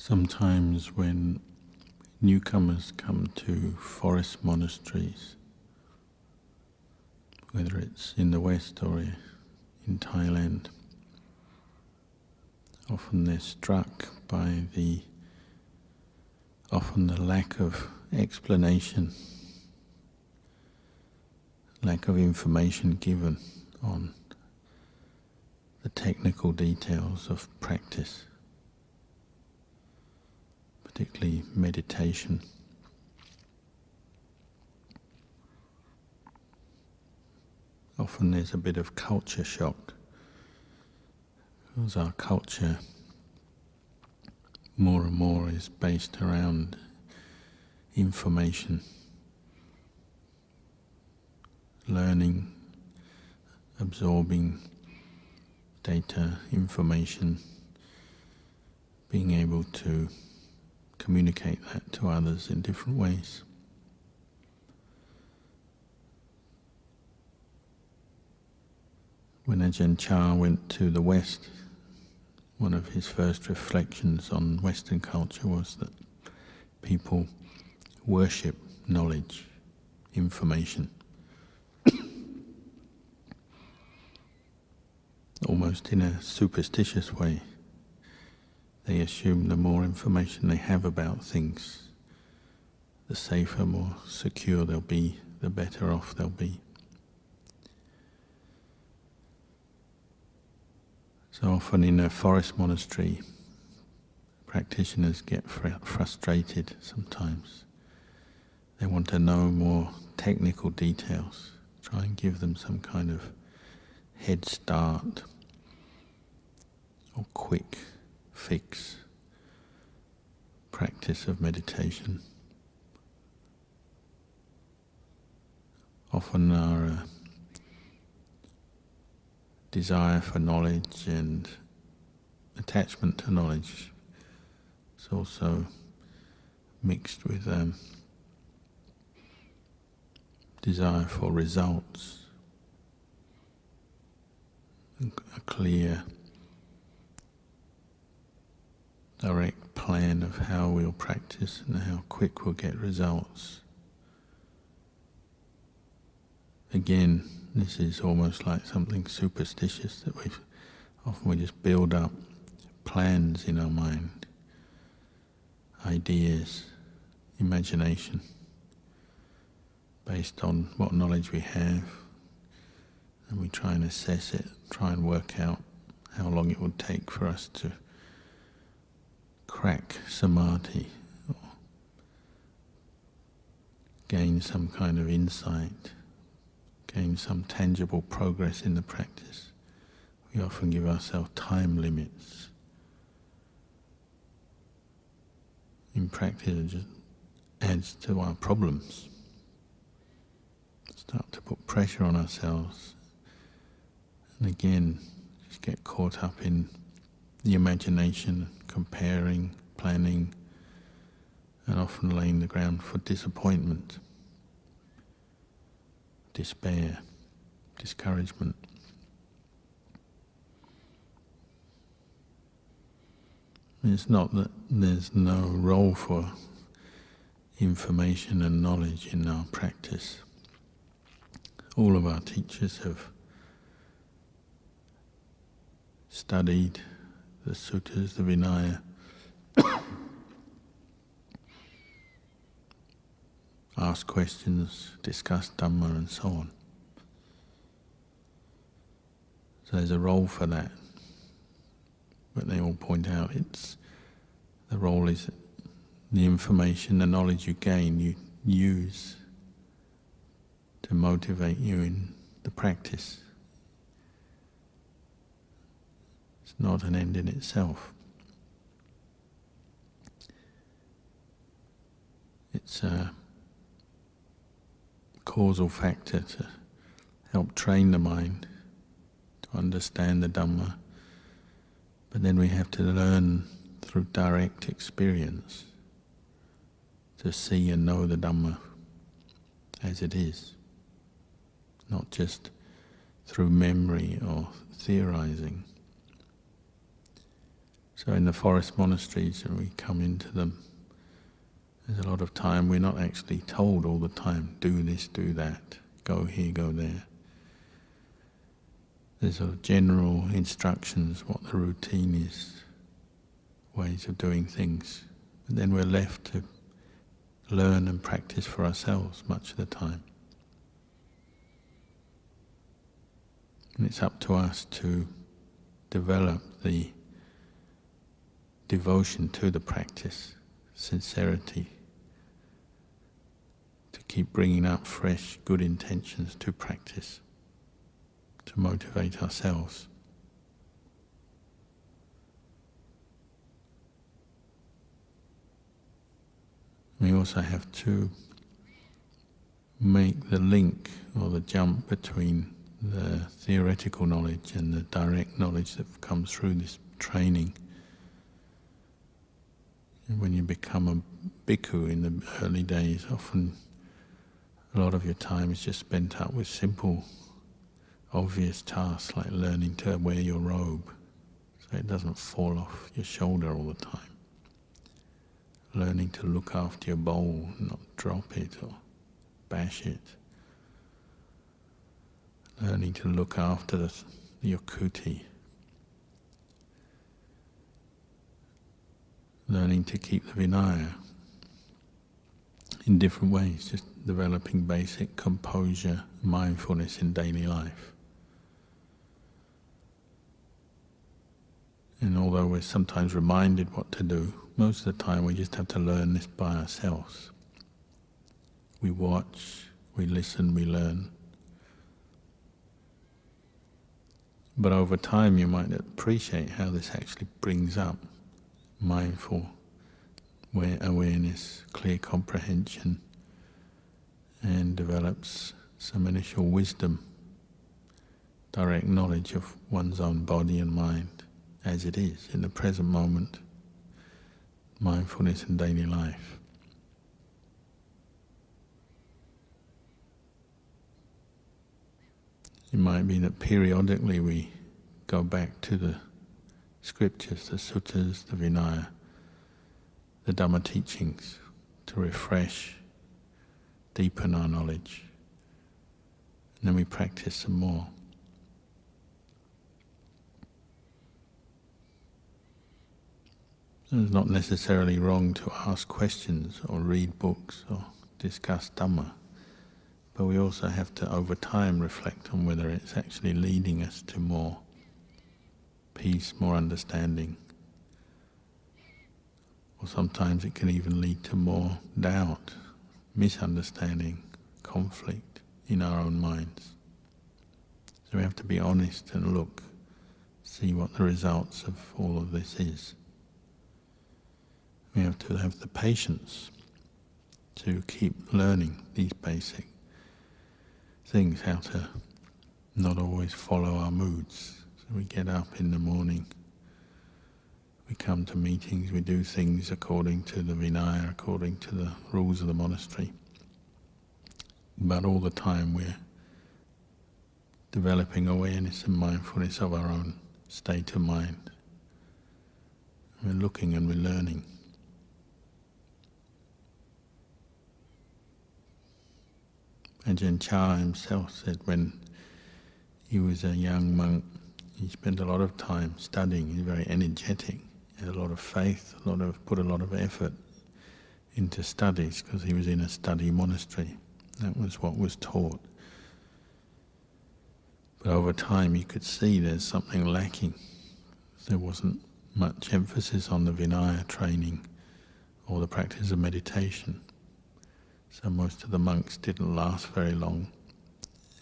Sometimes when newcomers come to forest monasteries, whether it's in the West or in Thailand, often they're struck by the lack of explanation, lack of information given on the technical details of practice, particularly meditation. Often there's a bit of culture shock, because our culture more and more is based around information, learning, absorbing data, information, being able to communicate that to others in different ways. When Ajahn went to the West, one of his first reflections on Western culture was that people worship knowledge, information, almost in a superstitious way. They assume the more information they have about things, the safer, more secure they'll be, the better off they'll be. So often in a forest monastery, practitioners get frustrated sometimes. They want to know more technical details, try and give them some kind of head start or quick fix practice of meditation. Often our desire for knowledge and attachment to knowledge is also mixed with desire for results, a clear, direct plan of how we'll practice and how quick we'll get results. Again, this is almost like something superstitious that we just build up plans in our mind, ideas, imagination, based on what knowledge we have, and we try and assess it, try and work out how long it would take for us to crack samadhi or gain some kind of insight, gain some tangible progress in the practice. We often give ourselves time limits. In practice, it just adds to our problems. Start to put pressure on ourselves, and again, just get caught up in the imagination, comparing, planning, and often laying the ground for disappointment, despair, discouragement. It's not that there's no role for information and knowledge in our practice. All of our teachers have studied the suttas, the Vinaya, asked questions, discussed Dhamma and so on. So there's a role for that. But they all point out the role is the information, the knowledge you gain, you use to motivate you in the practice. It's not an end in itself. It's a causal factor to help train the mind to understand the Dhamma. But then we have to learn through direct experience to see and know the Dhamma as it is, not just through memory or theorizing. So in the forest monasteries, when we come into them, there's a lot of time we're not actually told all the time, do this, do that, go here, go there. There's sort of general instructions, what the routine is, ways of doing things. But then we're left to learn and practice for ourselves much of the time. And it's up to us to develop the devotion to the practice, sincerity, to keep bringing up fresh, good intentions to practice, to motivate ourselves. We also have to make the link or the jump between the theoretical knowledge and the direct knowledge that comes through this training. And when you become a bhikkhu in the early days, often a lot of your time is just spent up with simple, obvious tasks like learning to wear your robe so it doesn't fall off your shoulder all the time. Learning to look after your bowl and not drop it or bash it. Learning to look after your kuti. Learning to keep the Vinaya in different ways, just developing basic composure, mindfulness in daily life. And although we're sometimes reminded what to do, most of the time we just have to learn this by ourselves. We watch, we listen, we learn. But over time you might appreciate how this actually brings up mindful awareness, clear comprehension, and develops some initial wisdom, direct knowledge of one's own body and mind as it is in the present moment, mindfulness in daily life. It might be that periodically we go back to the scriptures, the suttas, the Vinaya, the Dhamma teachings to refresh, deepen our knowledge, and then we practice some more. It's not necessarily wrong to ask questions or read books or discuss Dhamma, but we also have to over time reflect on whether it's actually leading us to more peace, more understanding. Or sometimes it can even lead to more doubt, misunderstanding, conflict in our own minds. So we have to be honest and look, see what the results of all of this is. We have to have the patience to keep learning these basic things, how to not always follow our moods. So we get up in the morning, we come to meetings, we do things according to the Vinaya, according to the rules of the monastery. But all the time we're developing awareness and mindfulness of our own state of mind. We're looking and we're learning. Ajahn Chah himself said when he was a young monk, he spent a lot of time studying. He's very energetic. He had a lot of faith, put a lot of effort into studies because he was in a study monastery. That was what was taught. But over time you could see there's something lacking. There wasn't much emphasis on the Vinaya training or the practice of meditation. So most of the monks didn't last very long.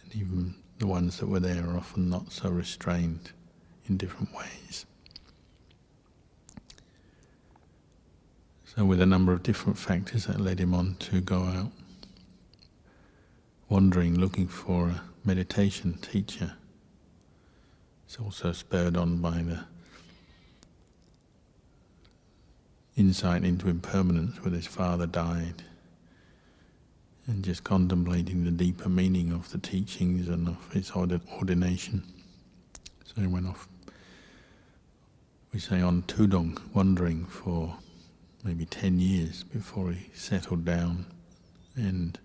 And even the ones that were there are often not so restrained in different ways. So with a number of different factors that led him on to go out wandering, looking for a meditation teacher. It's also spurred on by the insight into impermanence when his father died, and just contemplating the deeper meaning of the teachings and of his ordination. So he went off we say on Tudong, wandering for maybe 10 years before he settled down and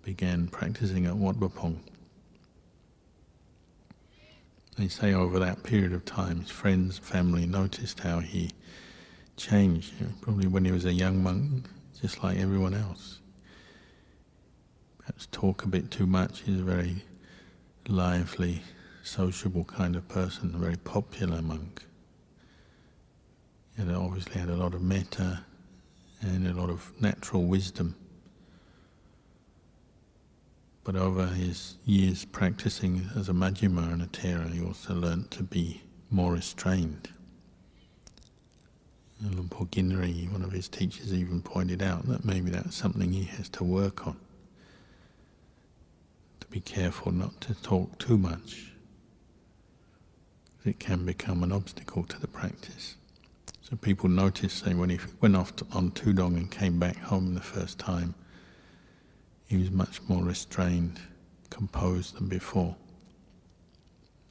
began practicing at Wat Bapong. They say over that period of time, his friends, family noticed how he changed. Probably when he was a young monk, just like everyone else. Perhaps talk a bit too much. He's a very lively, sociable kind of person, a very popular monk. He obviously had a lot of metta and a lot of natural wisdom. But over his years practicing as a Majjhima and a Thera, he also learnt to be more restrained. Luang Por Ginri, one of his teachers, even pointed out that maybe that's something he has to work on. To be careful not to talk too much. It can become an obstacle to the practice. So people noticed, say, when he went off on Tudong and came back home the first time, he was much more restrained, composed than before.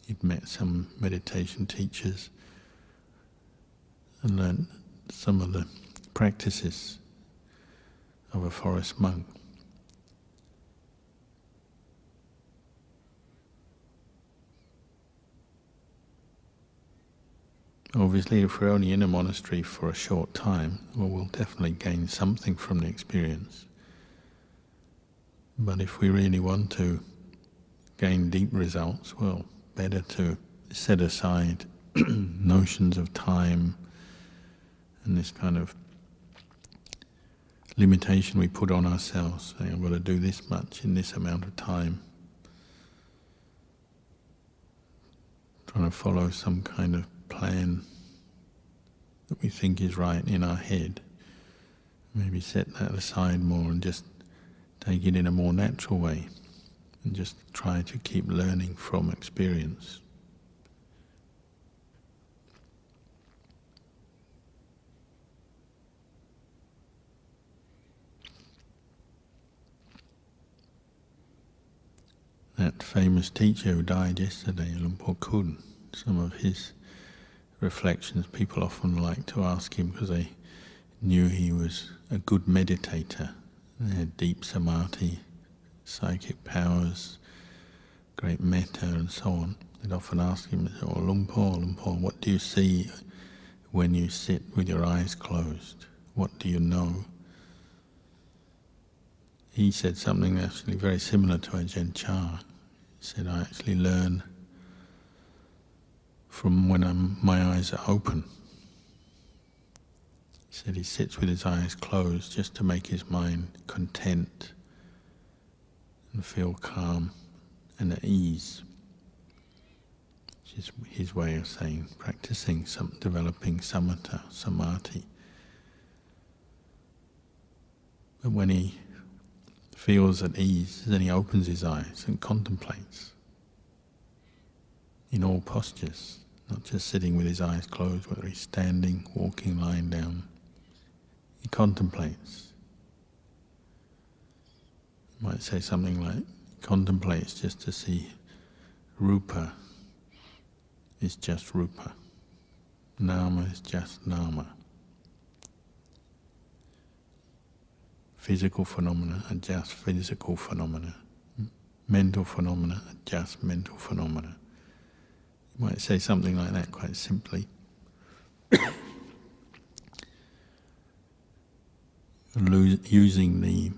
He'd met some meditation teachers and learnt some of the practices of a forest monk. Obviously, if we're only in a monastery for a short time, well, we'll definitely gain something from the experience. But if we really want to gain deep results, well, better to set aside notions of time and this kind of limitation we put on ourselves, saying, I've got to do this much in this amount of time. Trying to follow some kind of plan that we think is right in our head. Maybe set that aside more and just take it in a more natural way and just try to keep learning from experience. That famous teacher who died yesterday, Luang Por Kun, some of his reflections, people often like to ask him because they knew he was a good meditator. They had deep samadhi, psychic powers, great metta and so on. They'd often ask him, oh, Luang Por, what do you see when you sit with your eyes closed? What do you know? He said something actually very similar to Ajahn Chah. He said, I actually learn from when my eyes are open. He said he sits with his eyes closed just to make his mind content and feel calm and at ease. Which is his way of saying practicing, developing samatha, samadhi. But when he feels at ease, then he opens his eyes and contemplates in all postures, not just sitting with his eyes closed, whether he's standing, walking, lying down. He contemplates. You might say something like, contemplates just to see rupa is just rupa, nama is just nama. Physical phenomena are just physical phenomena. Mental phenomena are just mental phenomena. You might say something like that quite simply. Using the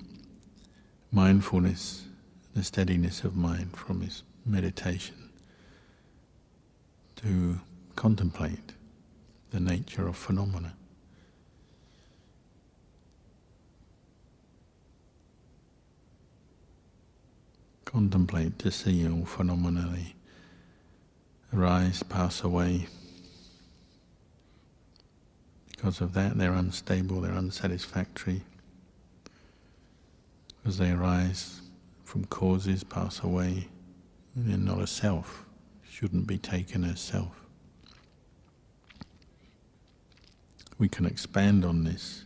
mindfulness, the steadiness of mind from his meditation to contemplate the nature of phenomena. Contemplate to see all phenomena, they arise, pass away. Because of that, they're unstable, they're unsatisfactory. Because they arise from causes, pass away, and they're not a self, shouldn't be taken as self. We can expand on this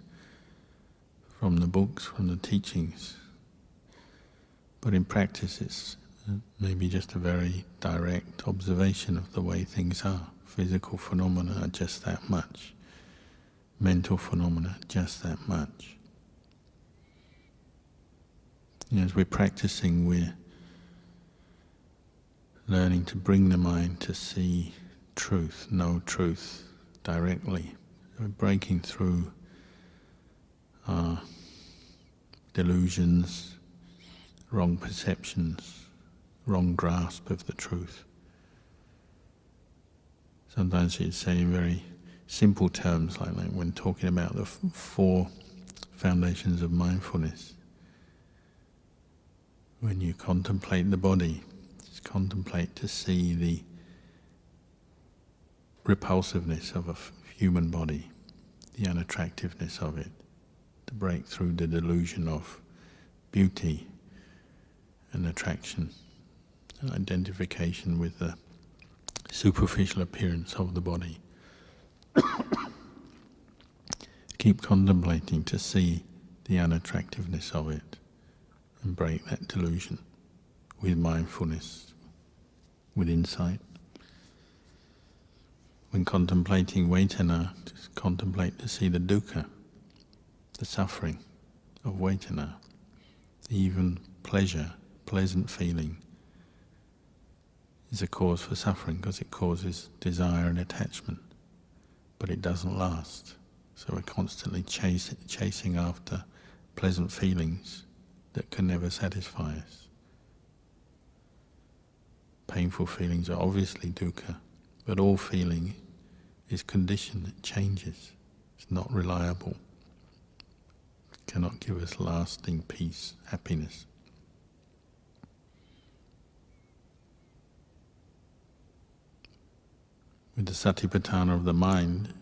from the books, from the teachings. But in practice it's maybe just a very direct observation of the way things are. Physical phenomena are just that much. Mental phenomena, just that much. As we're practicing, we're learning to bring the mind to see truth, know truth directly. We're breaking through our delusions, wrong perceptions, wrong grasp of the truth. Sometimes you'd say in very simple terms like that when talking about the four foundations of mindfulness. When you contemplate the body, just contemplate to see the repulsiveness of a human body, the unattractiveness of it, to break through the delusion of beauty and attraction, and identification with the superficial appearance of the body. Keep contemplating to see the unattractiveness of it and break that delusion with mindfulness, with insight. When contemplating Vedana, just contemplate to see the dukkha, the suffering of Vedana. Even pleasure, pleasant feeling, is a cause for suffering because it causes desire and attachment, but it doesn't last. So we're constantly chasing after pleasant feelings that can never satisfy us. Painful feelings are obviously dukkha, but all feeling is conditioned, it changes, it's not reliable, it cannot give us lasting peace, happiness. With the satipatthana of the mind,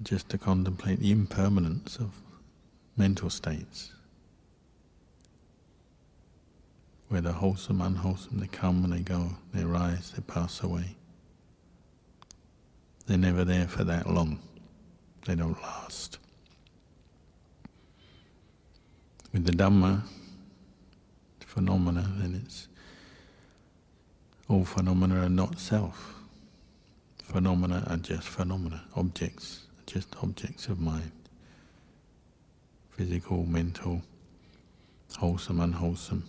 just to contemplate the impermanence of mental states, whether wholesome, unwholesome, they come and they go, they arise, they pass away. They're never there for that long, they don't last. With the Dhamma, phenomena, then it's all phenomena are not self. Phenomena are just phenomena, objects are just objects of mind. Physical, mental, wholesome, unwholesome,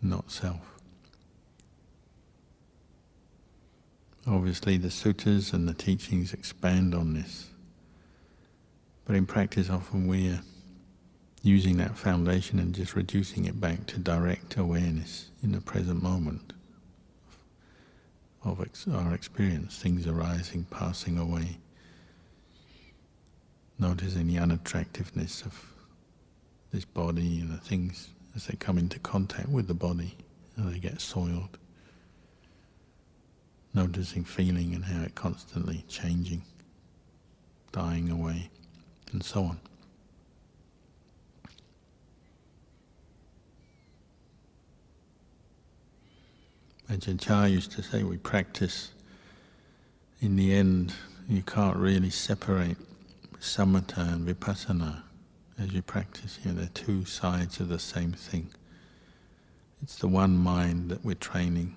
not self. Obviously the suttas and the teachings expand on this, but in practice often we are using that foundation and just reducing it back to direct awareness in the present moment of our experience, things arising, passing away, noticing the unattractiveness of this body and the things as they come into contact with the body and they get soiled, noticing feeling and how it constantly changing, dying away, and so on. Ajahn used to say we practice, in the end you can't really separate samatha and vipassana as you practice. They're two sides of the same thing. It's the one mind that we're training.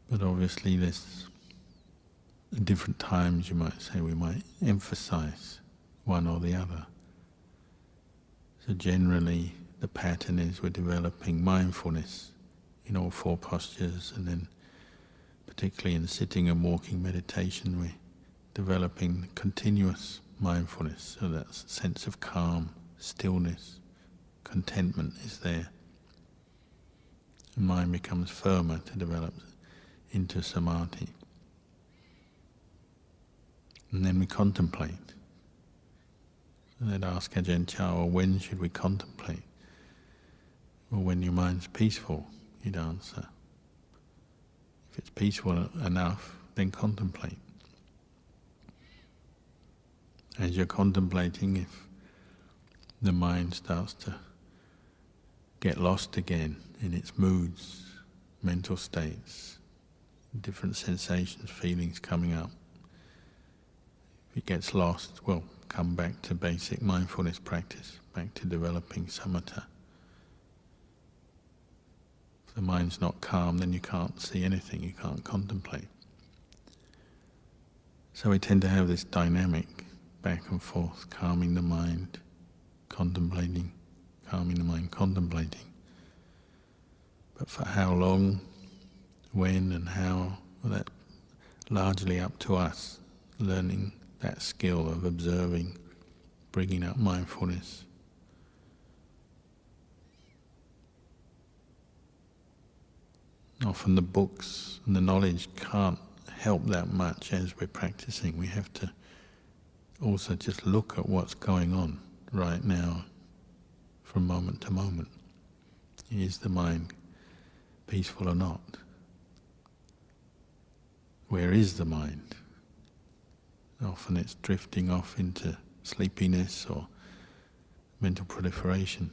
But obviously there's, at different times you might say we might emphasize one or the other. So generally the pattern is we're developing mindfulness in all four postures, and then particularly in sitting and walking meditation we're developing continuous mindfulness, so that sense of calm, stillness, contentment is there. And mind becomes firmer to develop into samadhi. And then we contemplate. And they'd ask Ajahn Chah, well, when should we contemplate? Well, when your mind's peaceful, he'd answer. If it's peaceful enough, then contemplate. As you're contemplating, if the mind starts to get lost again in its moods, mental states, different sensations, feelings coming up, if it gets lost, well, come back to basic mindfulness practice, back to developing samatha. If the mind's not calm, then you can't see anything, you can't contemplate. So we tend to have this dynamic back and forth, calming the mind, contemplating, calming the mind, contemplating. But for how long, when and how, well, that's largely up to us, learning that skill of observing, bringing up mindfulness. Often the books and the knowledge can't help that much as we're practicing. We have to also just look at what's going on right now from moment to moment. Is the mind peaceful or not? Where is the mind? Often it's drifting off into sleepiness or mental proliferation.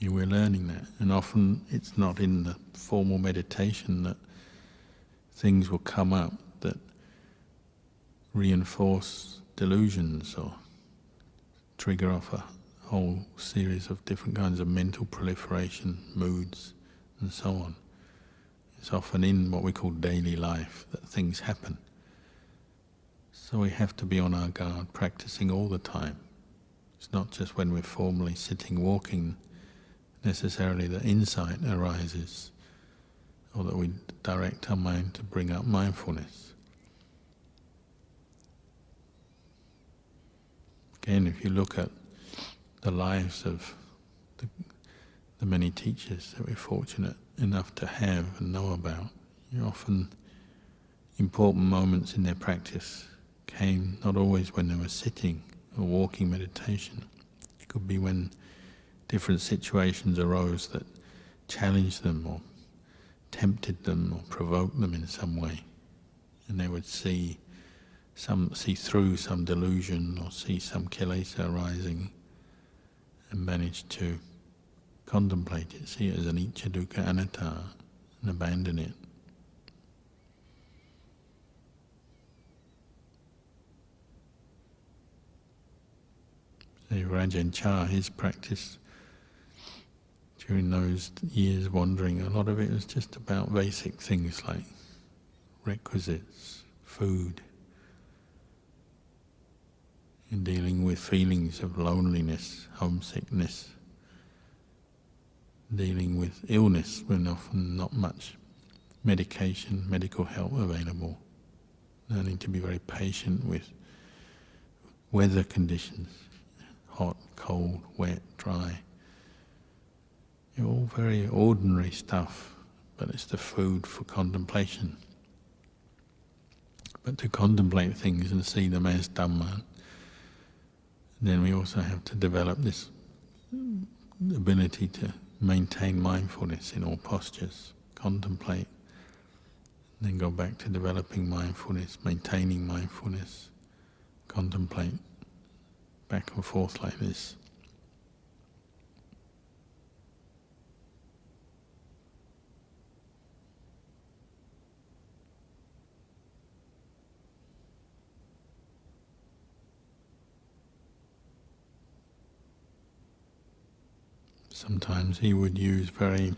We're learning that, and often it's not in the formal meditation that things will come up that reinforce delusions or trigger off a whole series of different kinds of mental proliferation, moods, and so on. It's often in what we call daily life that things happen. So we have to be on our guard, practicing all the time. It's not just when we're formally sitting, walking, necessarily that insight arises, or that we direct our mind to bring up mindfulness. Again, if you look at the lives of the many teachers that we're fortunate enough to have and know about, often important moments in their practice came not always when they were sitting or walking meditation. It could be when different situations arose that challenged them or tempted them or provoked them in some way, and they would see through some delusion or see some kilesa arising and manage to contemplate it, see it as anicca, dukkha, anatta, and abandon it. So Ajahn Chah, his practice during those years wandering, a lot of it was just about basic things like requisites, food, in dealing with feelings of loneliness, homesickness, dealing with illness when often not much medication, medical help available, learning to be very patient with weather conditions, hot, cold, wet, dry. All very ordinary stuff, but it's the food for contemplation. But to contemplate things and see them as Dhamma, then we also have to develop this ability to maintain mindfulness in all postures, contemplate, then go back to developing mindfulness, maintaining mindfulness, contemplate, back and forth like this. Sometimes he would use very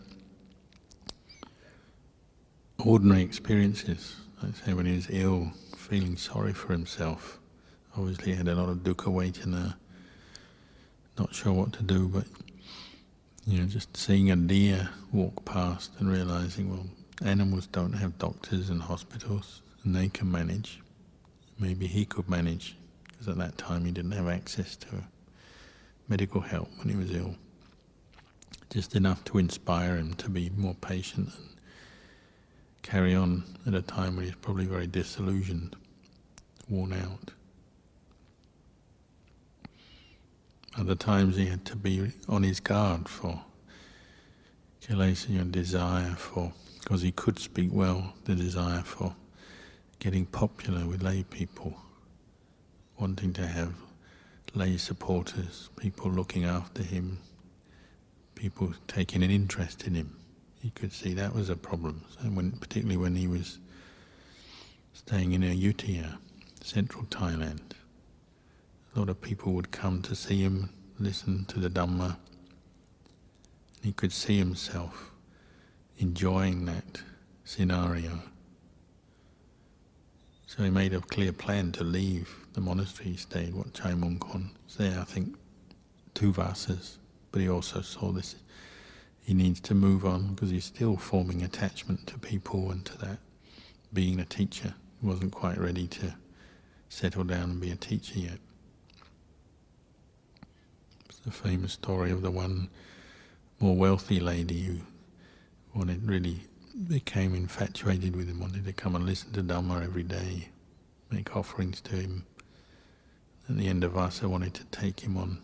ordinary experiences. Like say when he was ill, feeling sorry for himself. Obviously he had a lot of dukkha vedana, not sure what to do, but just seeing a deer walk past and realizing, well, animals don't have doctors and hospitals, and they can manage. Maybe he could manage, because at that time he didn't have access to medical help when he was ill. Just enough to inspire him to be more patient and carry on at a time when he's probably very disillusioned, worn out. Other times he had to be on his guard for kilesa and desire for, because he could speak well, the desire for getting popular with lay people, wanting to have lay supporters, people looking after him, people taking an interest in him. He could see that was a problem. So particularly when he was staying in Ayutthaya, central Thailand, a lot of people would come to see him, listen to the Dhamma. He could see himself enjoying that scenario. So he made a clear plan to leave the monastery. He stayed, Chai Mongkon. Was there, I think, 2 vasas. But he also saw this, he needs to move on because he's still forming attachment to people and to that being a teacher. He wasn't quite ready to settle down and be a teacher yet. It's the famous story of the one more wealthy lady who really became infatuated with him, wanted to come and listen to Dhamma every day, make offerings to him. At the end of Vasa, wanted to take him on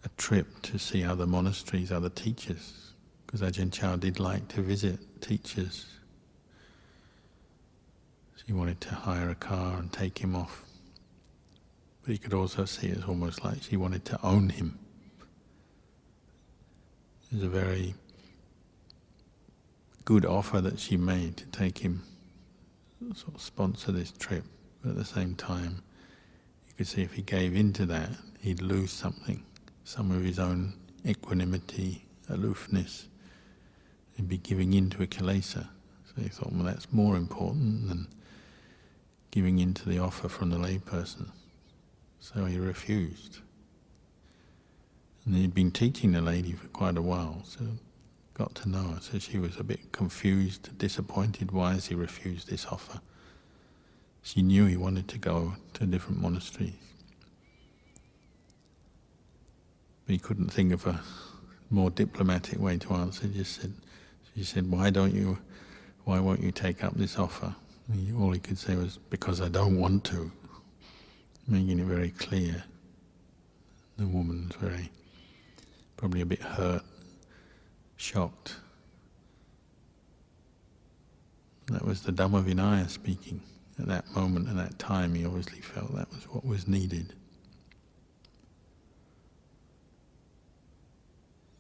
a trip to see other monasteries, other teachers, because Ajahn Chah did like to visit teachers. She wanted to hire a car and take him off. But you could also see it's almost like she wanted to own him. It was a very good offer that she made to take him, sort of sponsor this trip. But at the same time, you could see if he gave in to that, he'd lose something, some of his own equanimity, aloofness. He'd be giving in to a kilesa. So he thought, well, that's more important than giving in to the offer from the layperson. So he refused. And he'd been teaching the lady for quite a while, so got to know her. So she was a bit confused, disappointed. Why has he refused this offer? She knew he wanted to go to different monasteries. But he couldn't think of a more diplomatic way to answer. She said, why won't you take up this offer? All he could say was, because I don't want to, making it very clear. The woman was probably a bit hurt, shocked. That was the Dhamma Vinaya speaking. At that moment, at that time, he obviously felt that was what was needed.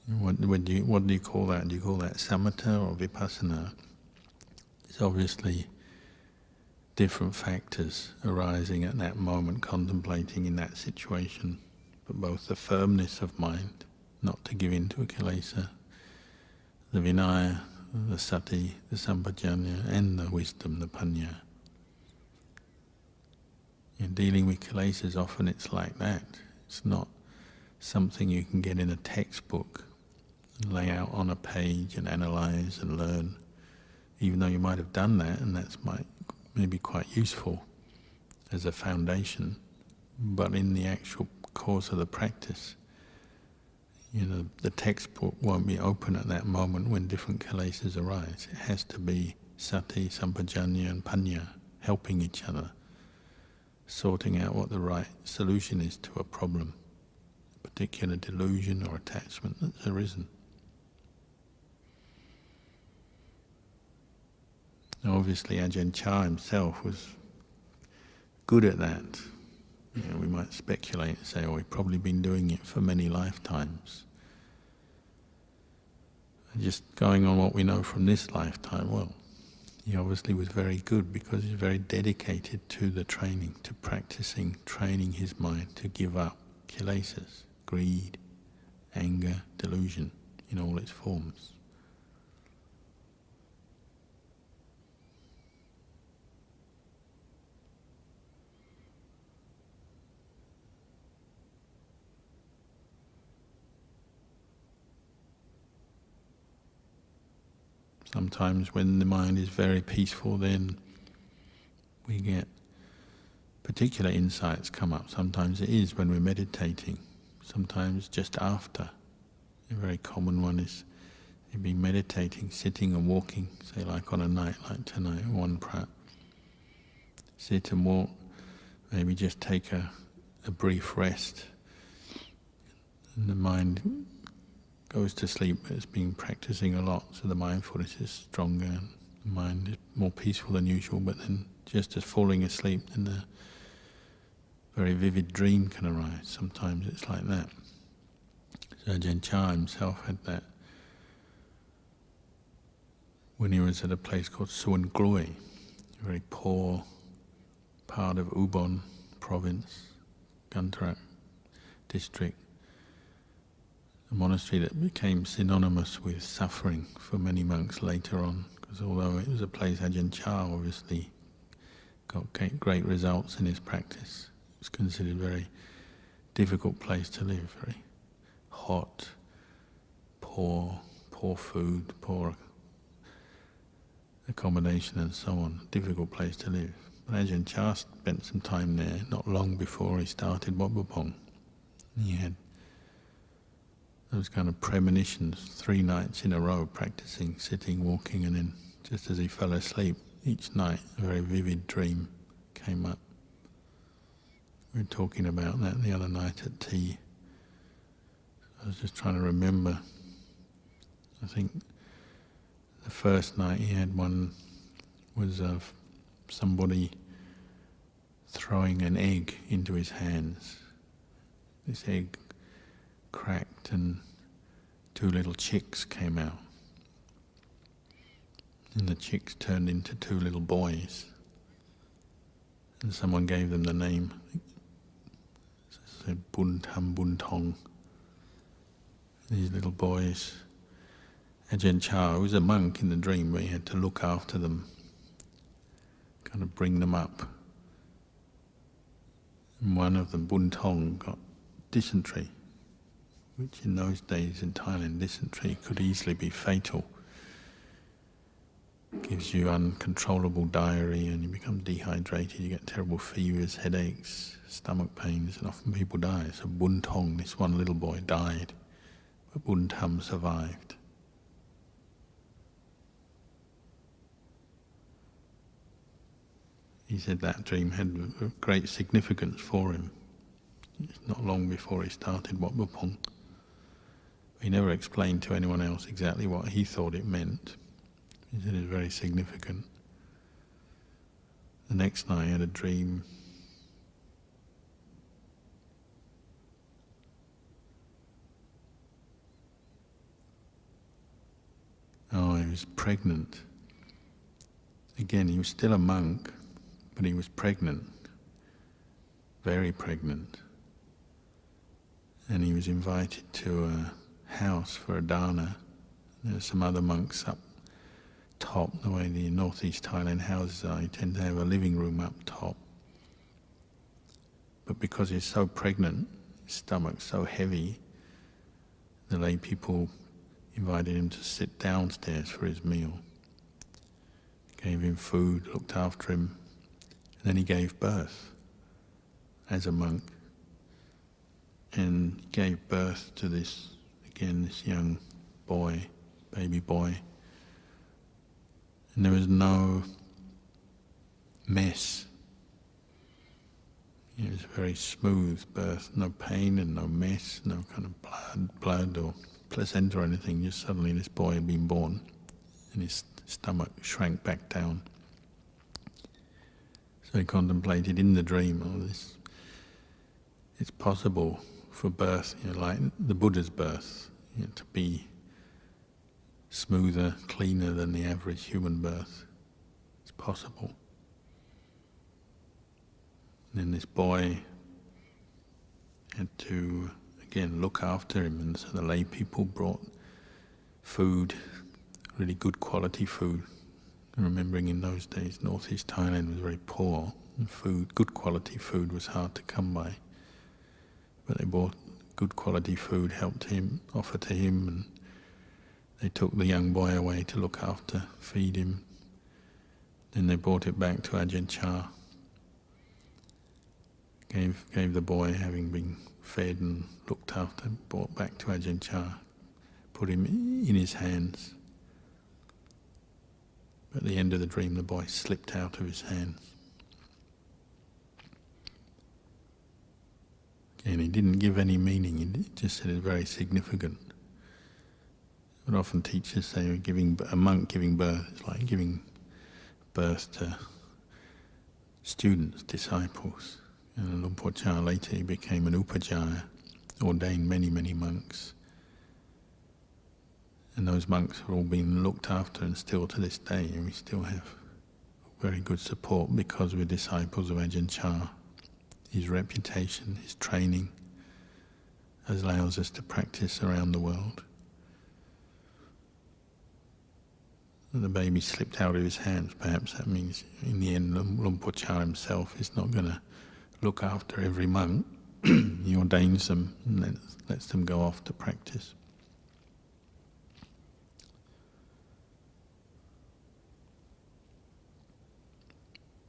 What do you call that? Do you call that samatha or vipassana? It's obviously different factors arising at that moment, contemplating in that situation, but both the firmness of mind, not to give in to a kilesa, the vinaya, the sati, the sampajanya, and the wisdom, the panya. In dealing with kilesas, often it's like that. It's not something you can get in a textbook, and lay out on a page and analyze and learn, even though you might have done that, and that's maybe quite useful as a foundation. But in the actual course of the practice, the textbook won't be open at that moment when different kilesas arise. It has to be sati, sampajanya and panya, helping each other, sorting out what the right solution is to a problem, a particular delusion or attachment that's arisen. Now obviously Ajahn Chah himself was good at that. We might speculate and say, he's probably been doing it for many lifetimes. And just going on what we know from this lifetime, well, he obviously was very good because he's very dedicated to the training, to practicing, training his mind to give up kilesas, greed, anger, delusion in all its forms. Sometimes when the mind is very peaceful, then we get particular insights come up. Sometimes it is when we're meditating, sometimes just after. A very common one is you've been meditating, sitting and walking, say like on a night like tonight, one prat. Sit and walk, maybe just take a brief rest, and the mind goes to sleep. It's been practicing a lot, so the mindfulness is stronger and the mind is more peaceful than usual, but then just as falling asleep, then a very vivid dream can arise. Sometimes it's like that. So Ajahn Chah himself had that when he was at a place called Suan Gloi, a very poor part of Ubon province, Gantarak district. a monastery that became synonymous with suffering for many monks later on, because although it was a place Ajahn Chah obviously got great results in his practice, it was considered a very difficult place to live, very hot, poor food, poor accommodation and so on, difficult place to live. But Ajahn Chah spent some time there not long before he started Wat Pah Pong. He had those kind of premonitions, 3 nights in a row practicing, sitting, walking, and then just as he fell asleep, each night a very vivid dream came up. We were talking about that the other night at tea. I was just trying to remember. I think the first night he had one was of somebody throwing an egg into his hands. This egg cracked and 2 little chicks came out. And the chicks turned into 2 little boys. And someone gave them the name, said Bun Tam Bun Tong. These little boys, Ajahn Chah, who was a monk in the dream, but he had to look after them, kind of bring them up. And one of them, Bun Tong, got dysentery, which in those days in Thailand, dysentery could easily be fatal. Gives you uncontrollable diarrhea and you become dehydrated, you get terrible fevers, headaches, stomach pains, and often people die. So Bun Tong, this one little boy, died, but Bun Tam survived. He said that dream had great significance for him. It's not long before he started Wat Pah Pong. He never explained to anyone else exactly what he thought it meant. He said it was very significant. The next night he had a dream. Oh, he was pregnant. Again, he was still a monk, but he was pregnant, very pregnant. And he was invited to a house for a dana. There were some other monks up top, the way the northeast Thailand houses are, you tend to have a living room up top. But because he's so pregnant, his stomach's so heavy, the lay people invited him to sit downstairs for his meal. Gave him food, looked after him, and then he gave birth as a monk. And gave birth to this young boy, baby boy. And there was no mess. It was a very smooth birth, no pain and no mess, no kind of blood or placenta or anything. Just suddenly this boy had been born and his stomach shrank back down. So he contemplated in the dream, it's possible for birth, like the Buddha's birth, to be smoother, cleaner than the average human birth. It's possible. And then this boy had to, again, look after him, and so the lay people brought food, really good quality food. And remembering in those days, northeast Thailand was very poor, and food, good quality food was hard to come by. But they brought good quality food, helped him, offered to him, and they took the young boy away to look after, feed him. Then they brought it back to Ajahn Chah. Gave the boy, having been fed and looked after, brought back to Ajahn Chah, put him in his hands. But at the end of the dream, the boy slipped out of his hands. Again, he didn't give any meaning, he just said it's very significant. But often teachers say a monk giving birth is like giving birth to students, disciples. And Luang Por Chah later he became an upajjhaya, ordained many, many monks. And those monks have all been looked after, and still to this day, and we still have very good support because we're disciples of Ajahn Chah. His reputation, his training allows us to practice around the world. And the baby slipped out of his hands. Perhaps that means in the end Lumpur Cha himself is not going to look after every monk. He ordains them and lets them go off to practice.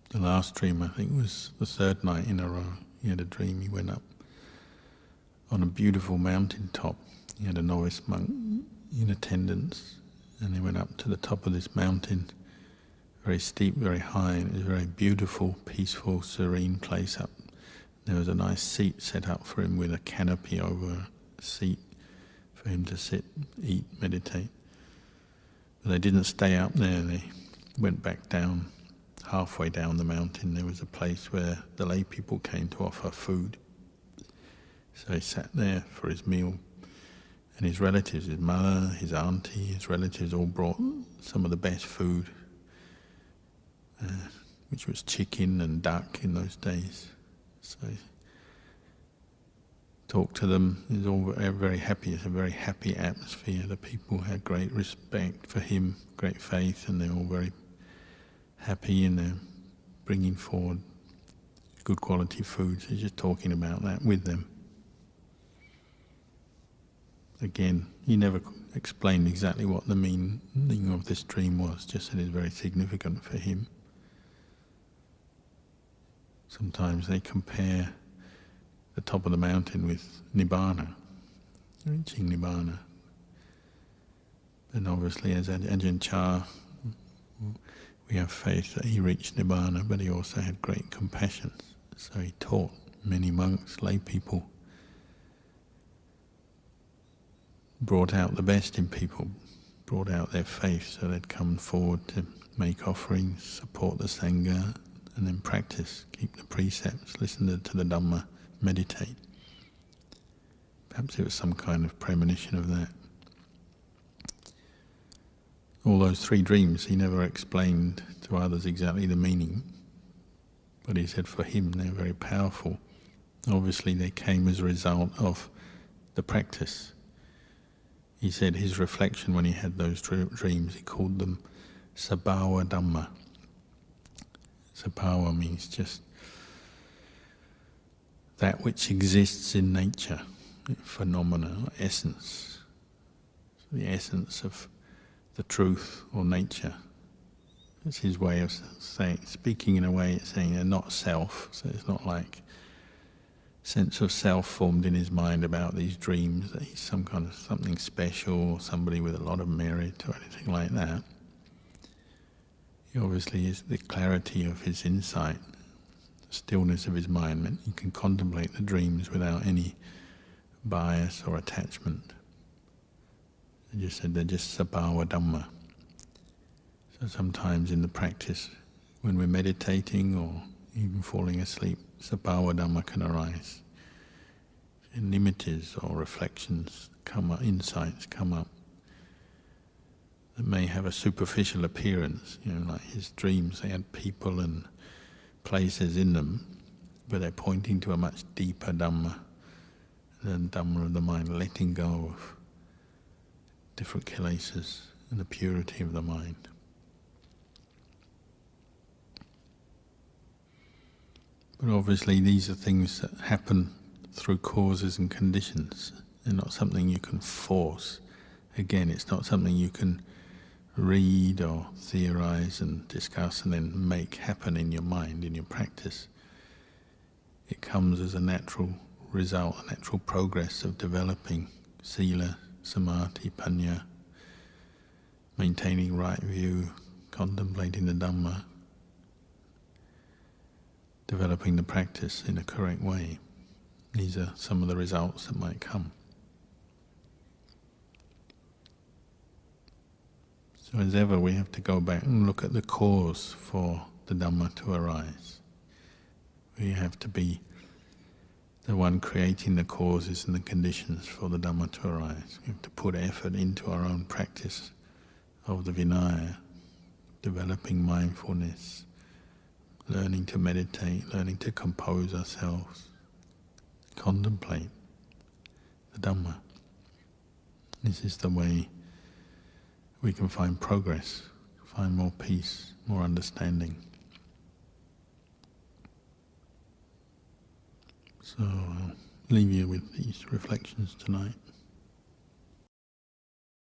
The last dream, I think, was the third night in a row. He had a dream. He went up on a beautiful mountain top. He had a novice monk in attendance, and they went up to the top of this mountain, very steep, very high, and it was a very beautiful, peaceful, serene place up. There was a nice seat set up for him with a canopy over a seat for him to sit, eat, meditate. But they didn't stay up there. They went back down. Halfway down the mountain there was a place where the lay people came to offer food. So he sat there for his meal, and his relatives, his mother, his auntie, his relatives all brought some of the best food, which was chicken and duck in those days. So he talked to them. It was all very happy. It's a very happy atmosphere. The people had great respect for him, great faith, and they're all very happy, and they're bringing forward good quality food. So he's just talking about that with them. Again, he never explained exactly what the meaning of this dream was, just that it's very significant for him. Sometimes they compare the top of the mountain with Nibbana, reaching Nibbana. And obviously as Ajahn Chah, we have faith that he reached Nibbana, but he also had great compassion. So he taught many monks, lay people, brought out the best in people, brought out their faith, so they'd come forward to make offerings, support the Sangha, and then practice, keep the precepts, listen to the Dhamma, meditate. Perhaps it was some kind of premonition of that. All those three dreams, he never explained to others exactly the meaning, but he said for him they're very powerful. Obviously they came as a result of the practice. He said his reflection when he had those dreams, he called them Sabhava Dhamma. Sabhava means just that which exists in nature, phenomena, essence. So the essence of the truth or nature. It's his way of speaking in a way, it's saying they're not self, so it's not like sense of self formed in his mind about these dreams, that he's some kind of something special, or somebody with a lot of merit or anything like that. He obviously is the clarity of his insight, the stillness of his mind, and he can contemplate the dreams without any bias or attachment. I just said they're just Sabhava Dhamma. So sometimes in the practice, when we're meditating or even falling asleep, Sabhava Dhamma can arise. And nimittas or reflections come up, insights come up that may have a superficial appearance, like his dreams, they had people and places in them, but they're pointing to a much deeper Dhamma, the Dhamma of the mind, letting go of different kilesas and the purity of the mind. But obviously these are things that happen through causes and conditions. They're not something you can force. Again, it's not something you can read or theorize and discuss and then make happen in your mind, in your practice. It comes as a natural result, a natural progress of developing sila, samadhi, panya, maintaining right view, contemplating the Dhamma, developing the practice in a correct way. These are some of the results that might come. So as ever, we have to go back and look at the cause for the Dhamma to arise. We have to be the one creating the causes and the conditions for the Dhamma to arise. We have to put effort into our own practice of the Vinaya, developing mindfulness, learning to meditate, learning to compose ourselves, contemplate, the Dhamma. This is the way we can find progress, find more peace, more understanding. So I'll leave you with these reflections tonight.